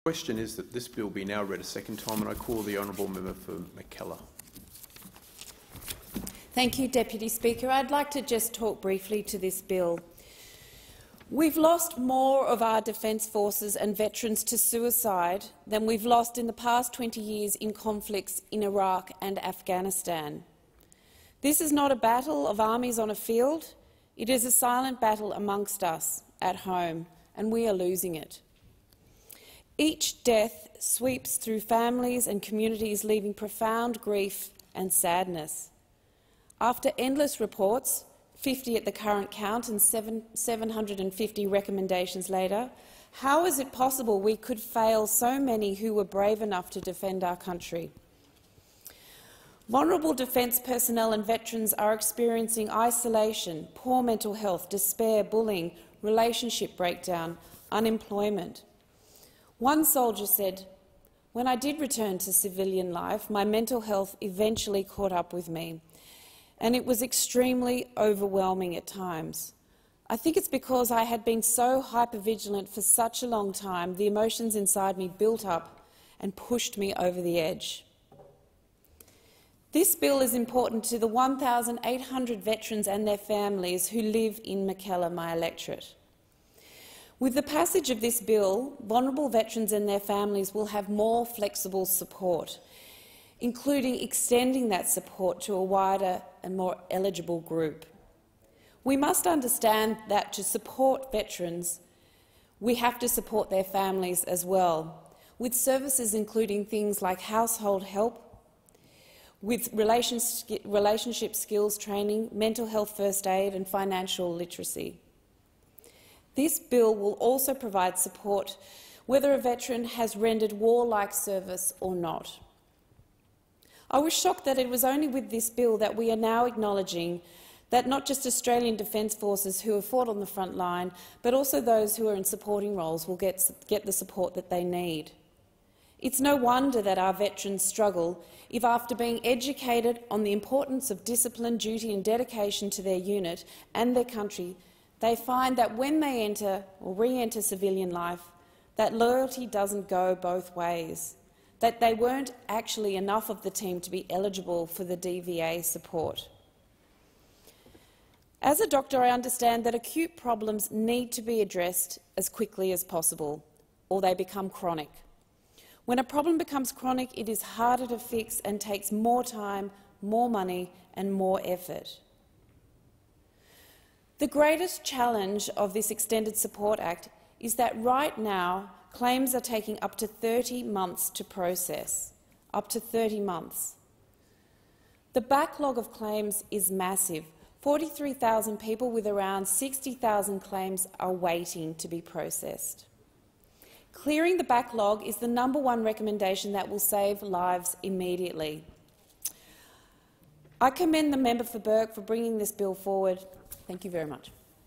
The question is that this bill be now read a second time, and I call the honourable member for Mackellar. Thank you, Deputy Speaker. I'd like to just talk briefly to this bill. We've lost more of our Defence Forces and veterans to suicide than we've lost in the past 20 years in conflicts in Iraq and Afghanistan. This is not a battle of armies on a field. It is a silent battle amongst us at home, and we are losing it. Each death sweeps through families and communities, leaving profound grief and sadness. After endless reports, 50 at the current count and 750 recommendations later, how is it possible we could fail so many who were brave enough to defend our country? Vulnerable defence personnel and veterans are experiencing isolation, poor mental health, despair, bullying, relationship breakdown, unemployment. One soldier said, "When I did return to civilian life, my mental health eventually caught up with me, and it was extremely overwhelming at times. I think it's because I had been so hypervigilant for such a long time, the emotions inside me built up and pushed me over the edge." This bill is important to the 1,800 veterans and their families who live in Mackellar, my electorate. With the passage of this bill, vulnerable veterans and their families will have more flexible support, including extending that support to a wider and more eligible group. We must understand that to support veterans, we have to support their families as well, with services including things like household help, with relationship skills training, mental health first aid and financial literacy. This bill will also provide support whether a veteran has rendered war-like service or not. I was shocked that it was only with this bill that we are now acknowledging that not just Australian Defence Forces who have fought on the front line, but also those who are in supporting roles will get the support that they need. It's no wonder that our veterans struggle if, after being educated on the importance of discipline, duty and dedication to their unit and their country, they find that when they enter or re-enter civilian life, that loyalty doesn't go both ways, that they weren't actually enough of the team to be eligible for the DVA support. As a doctor, I understand that acute problems need to be addressed as quickly as possible, or they become chronic. When a problem becomes chronic, it is harder to fix and takes more time, more money and more effort. The greatest challenge of this Extended Support Act is that right now claims are taking up to 30 months to process. Up to 30 months. The backlog of claims is massive. 43,000 people with around 60,000 claims are waiting to be processed. Clearing the backlog is the #1 recommendation that will save lives immediately. I commend the member for Bourke for bringing this bill forward. Thank you very much.